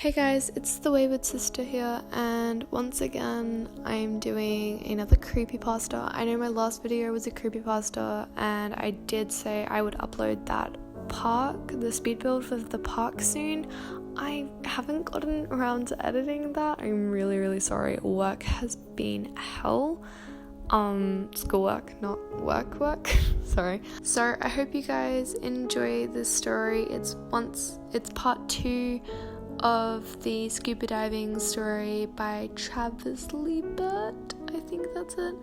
Hey guys, it's the Wayward Sister here, and once again I'm doing another creepypasta. I know my last video was a creepypasta, and I did say I would upload that the speed build for the park soon. I haven't gotten around to editing that. I'm really sorry. Work has been hell. Schoolwork, not work. Sorry. So I hope you guys enjoy this story. It's part 2 of the scuba diving story by Travis Liebert. I think that's it.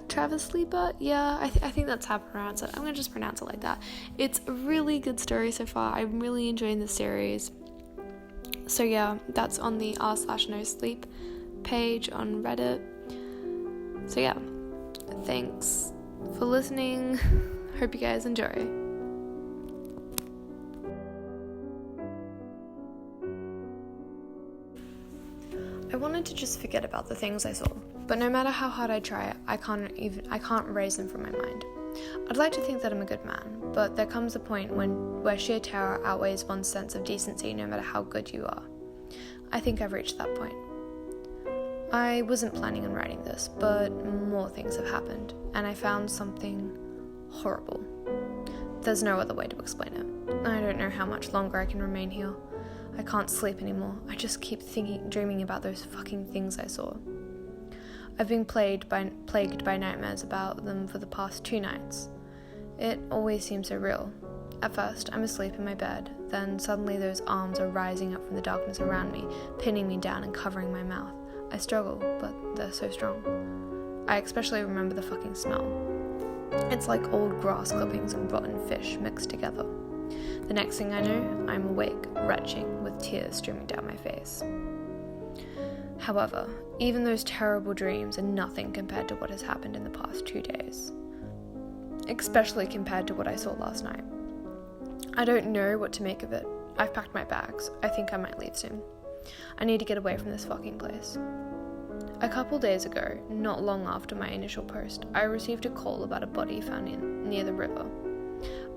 Travis Liebert? Yeah, I think that's how to pronounce it. I'm gonna just pronounce it like that. It's a really good story so far. I'm really enjoying the series. So yeah, that's on the r/no-sleep page on Reddit. So yeah, thanks for listening. Hope you guys enjoy. I wanted to just forget about the things I saw, but no matter how hard I try, I can't erase them from my mind. I'd like to think that I'm a good man, but there comes a point where sheer terror outweighs one's sense of decency no matter how good you are. I think I've reached that point. I wasn't planning on writing this, but more things have happened, and I found something horrible. There's no other way to explain it. I don't know how much longer I can remain here. I can't sleep anymore. I just keep dreaming about those fucking things I saw. I've been plagued by nightmares about them for the past 2 nights. It always seems so real. At first, I'm asleep in my bed, then suddenly those arms are rising up from the darkness around me, pinning me down and covering my mouth. I struggle, but they're so strong. I especially remember the fucking smell. It's like old grass clippings and rotten fish mixed together. The next thing I know, I'm awake, retching, with tears streaming down my face. However, even those terrible dreams are nothing compared to what has happened in the past 2 days. Especially compared to what I saw last night. I don't know what to make of it. I've packed my bags. I think I might leave soon. I need to get away from this fucking place. A couple days ago, not long after my initial post, I received a call about a body found near the river.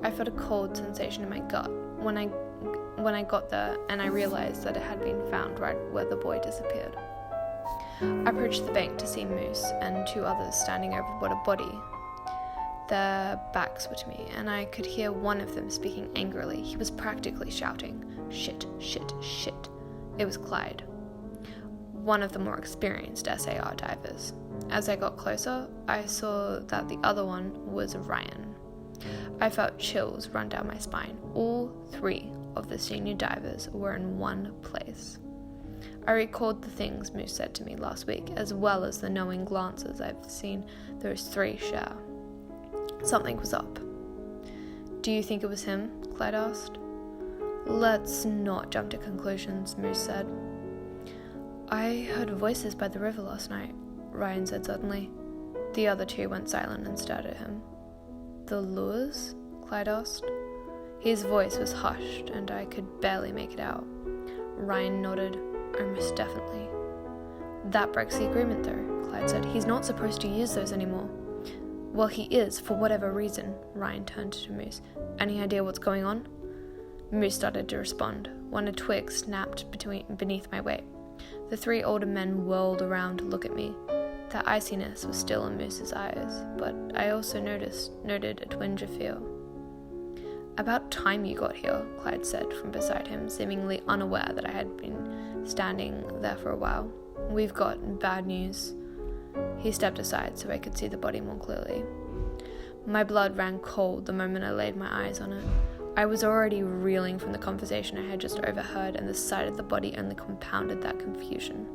I felt a cold sensation in my gut when I got there, and I realized that it had been found right where the boy disappeared. I approached the bank to see Moose and 2 others standing over what a body. Their backs were to me, and I could hear one of them speaking angrily. He was practically shouting, "Shit, shit, shit." It was Clyde, one of the more experienced SAR divers. As I got closer, I saw that the other one was Ryan. I felt chills run down my spine. All 3 of the senior divers were in one place. I recalled the things Moose said to me last week, as well as the knowing glances I've seen those 3 share. Something was up. "Do you think it was him?" Clyde asked. "Let's not jump to conclusions," Moose said. "I heard voices by the river last night," Ryan said suddenly. The other 2 went silent and stared at him. "The lures?" Clyde asked. His voice was hushed, and I could barely make it out. Ryan nodded. "Almost definitely." "That breaks the agreement, though," Clyde said. "He's not supposed to use those anymore." "Well, he is, for whatever reason." Ryan turned to Moose. "Any idea what's going on?" Moose started to respond, when a twig snapped beneath my weight. The 3 older men whirled around to look at me. The iciness was still in Moose's eyes, but I also noted a twinge of fear. "About time you got here," Clyde said from beside him, seemingly unaware that I had been standing there for a while. "We've got bad news." He stepped aside so I could see the body more clearly. My blood ran cold the moment I laid my eyes on it. I was already reeling from the conversation I had just overheard, and the sight of the body only compounded that confusion.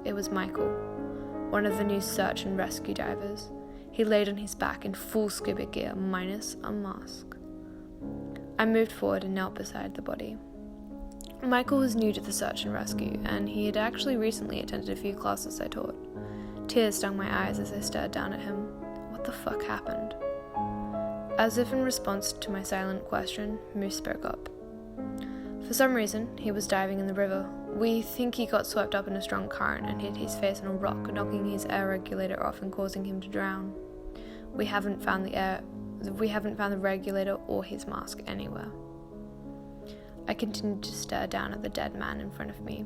It was Michael, one of the new search and rescue divers. He laid on his back in full scuba gear, minus a mask. I moved forward and knelt beside the body. Michael was new to the search and rescue, and he had actually recently attended a few classes I taught. Tears stung my eyes as I stared down at him. What the fuck happened? As if in response to my silent question, Moose spoke up. "For some reason, he was diving in the river. We think he got swept up in a strong current and hit his face on a rock, knocking his air regulator off and causing him to drown. We haven't found the regulator or his mask anywhere." I continued to stare down at the dead man in front of me.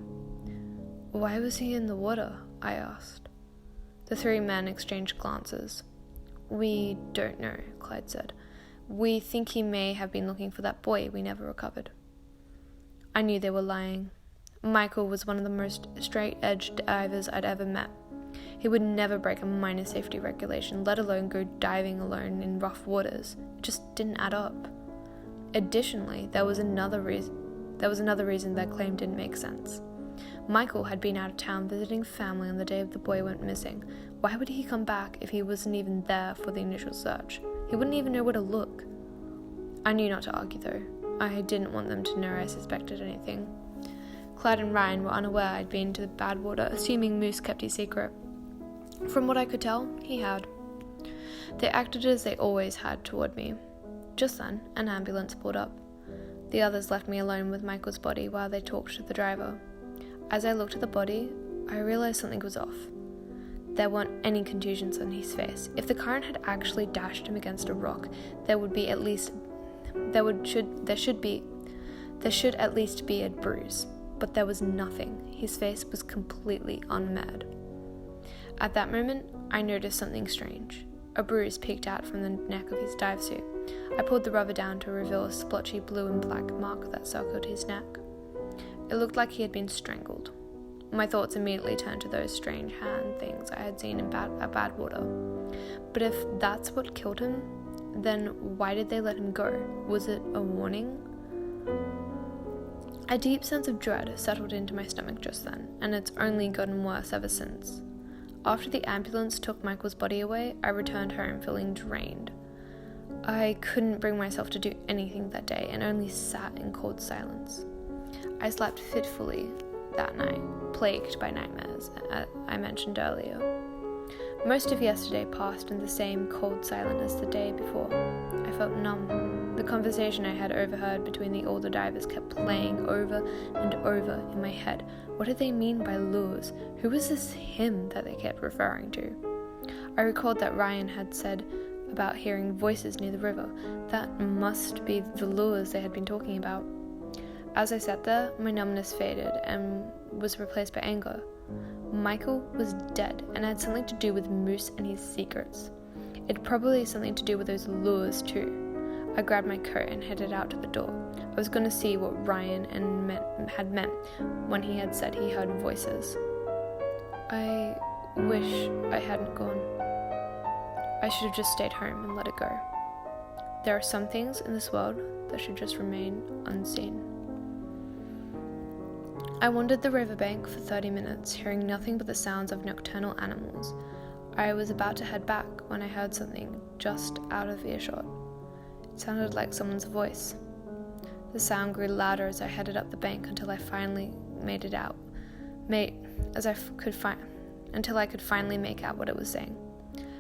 "Why was he in the water?" I asked. The three men exchanged glances. "We don't know," Clyde said. "We think he may have been looking for that boy we never recovered." I knew they were lying. Michael was one of the most straight-edged divers I'd ever met. He would never break a minor safety regulation, let alone go diving alone in rough waters. It just didn't add up. Additionally, there was another reason that claim didn't make sense. Michael had been out of town visiting family on the day the boy went missing. Why would he come back if he wasn't even there for the initial search? He wouldn't even know where to look. I knew not to argue, though. I didn't want them to know I suspected anything. Clyde and Ryan were unaware I'd been to the Badwater, assuming Moose kept his secret. From what I could tell, he had. They acted as they always had toward me. Just then, an ambulance pulled up. The others left me alone with Michael's body while they talked to the driver. As I looked at the body, I realized something was off. There weren't any contusions on his face. If the current had actually dashed him against a rock, there should at least be a bruise. But there was nothing. His face was completely unmarred. At that moment, I noticed something strange. A bruise peeked out from the neck of his dive suit. I pulled the rubber down to reveal a splotchy blue and black mark that circled his neck. It looked like he had been strangled. My thoughts immediately turned to those strange hand things I had seen at Badwater. But if that's what killed him, then why did they let him go? Was it a warning? A deep sense of dread settled into my stomach just then, and it's only gotten worse ever since. After the ambulance took Michael's body away, I returned home feeling drained. I couldn't bring myself to do anything that day and only sat in cold silence. I slept fitfully that night, plagued by nightmares, as I mentioned earlier. Most of yesterday passed in the same cold silence as the day before. I felt numb. The conversation I had overheard between the older divers kept playing over and over in my head. What did they mean by lures? Who was this him that they kept referring to? I recalled that Ryan had said about hearing voices near the river. That must be the lures they had been talking about. As I sat there, my numbness faded and was replaced by anger. Michael was dead and had something to do with Moose and his secrets. It probably had something to do with those lures too. I grabbed my coat and headed out to the door. I was going to see what Ryan had meant when he had said he heard voices. I wish I hadn't gone. I should have just stayed home and let it go. There are some things in this world that should just remain unseen. I wandered the riverbank for 30 minutes, hearing nothing but the sounds of nocturnal animals. I was about to head back when I heard something just out of earshot. It sounded like someone's voice. The sound grew louder as I headed up the bank until I finally made it out. Until I could finally make out what it was saying.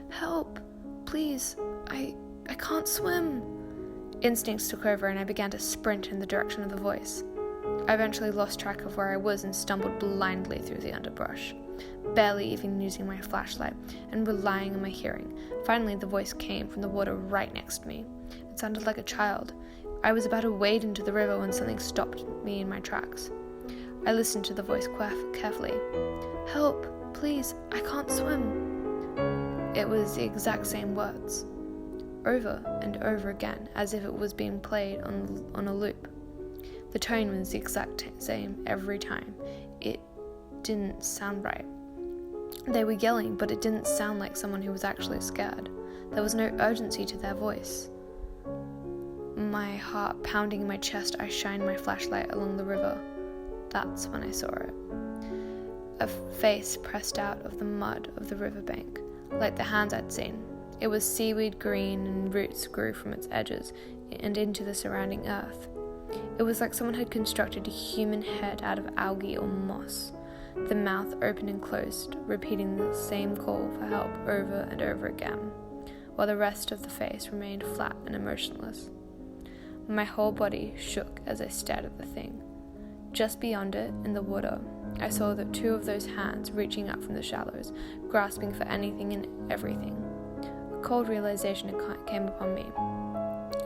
"Help! Please! I can't swim!" Instincts took over and I began to sprint in the direction of the voice. I eventually lost track of where I was and stumbled blindly through the underbrush, barely even using my flashlight and relying on my hearing. Finally, the voice came from the water right next to me. It sounded like a child. I was about to wade into the river when something stopped me in my tracks. I listened to the voice carefully. "Help! Please! I can't swim!" It was the exact same words, over and over again, as if it was being played on a loop. The tone was the exact same every time. It didn't sound right. They were yelling, but it didn't sound like someone who was actually scared. There was no urgency to their voice. My heart pounding in my chest, I shined my flashlight along the river. That's when I saw it. A face pressed out of the mud of the riverbank, like the hands I'd seen. It was seaweed green and roots grew from its edges and into the surrounding earth. It was like someone had constructed a human head out of algae or moss. The mouth opened and closed, repeating the same call for help over and over again, while the rest of the face remained flat and emotionless. My whole body shook as I stared at the thing. Just beyond it, in the water, I saw the two of those hands reaching up from the shallows, grasping for anything and everything. A cold realization came upon me.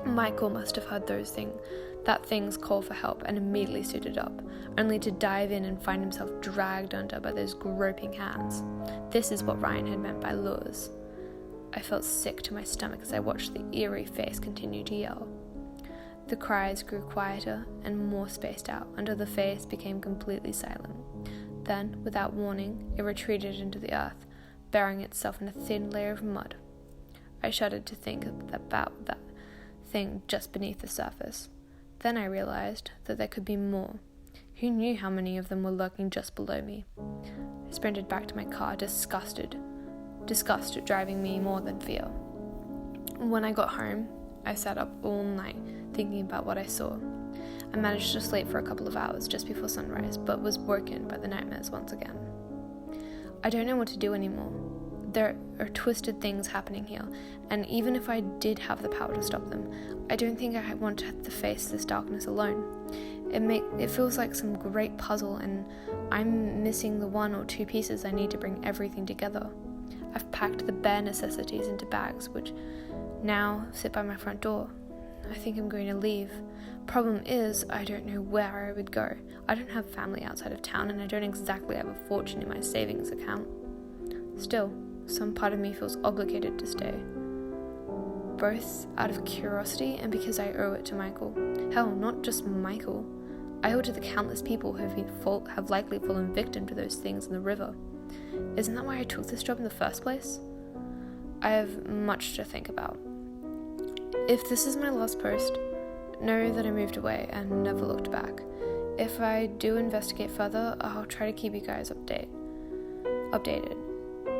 Michael must have heard that thing's call for help and immediately suited up, only to dive in and find himself dragged under by those groping hands. This is what Ryan had meant by lures. I felt sick to my stomach as I watched the eerie face continue to yell. The cries grew quieter and more spaced out until the face became completely silent. Then, without warning, it retreated into the earth, burying itself in a thin layer of mud. I shuddered to think about that thing just beneath the surface. Then I realized that there could be more. Who knew how many of them were lurking just below me? I sprinted back to my car, disgust at driving me more than fear. When I got home, I sat up all night thinking about what I saw. I managed to sleep for a couple of hours just before sunrise, but was woken by the nightmares once again. I don't know what to do anymore. There are twisted things happening here, and even if I did have the power to stop them, I don't think I want to have to face this darkness alone. It feels like some great puzzle, and I'm missing the 1 or 2 pieces I need to bring everything together. I've packed the bare necessities into bags, which now sit by my front door. I think I'm going to leave. Problem is, I don't know where I would go. I don't have family outside of town, and I don't exactly have a fortune in my savings account. Still, some part of me feels obligated to stay. Both out of curiosity and because I owe it to Michael. Hell, not just Michael. I owe it to the countless people who have likely fallen victim to those things in the river. Isn't that why I took this job in the first place? I have much to think about. If this is my last post, know that I moved away and never looked back. If I do investigate further, I'll try to keep you guys updated.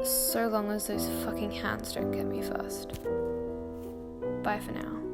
So long as those fucking hands don't get me first. Bye for now.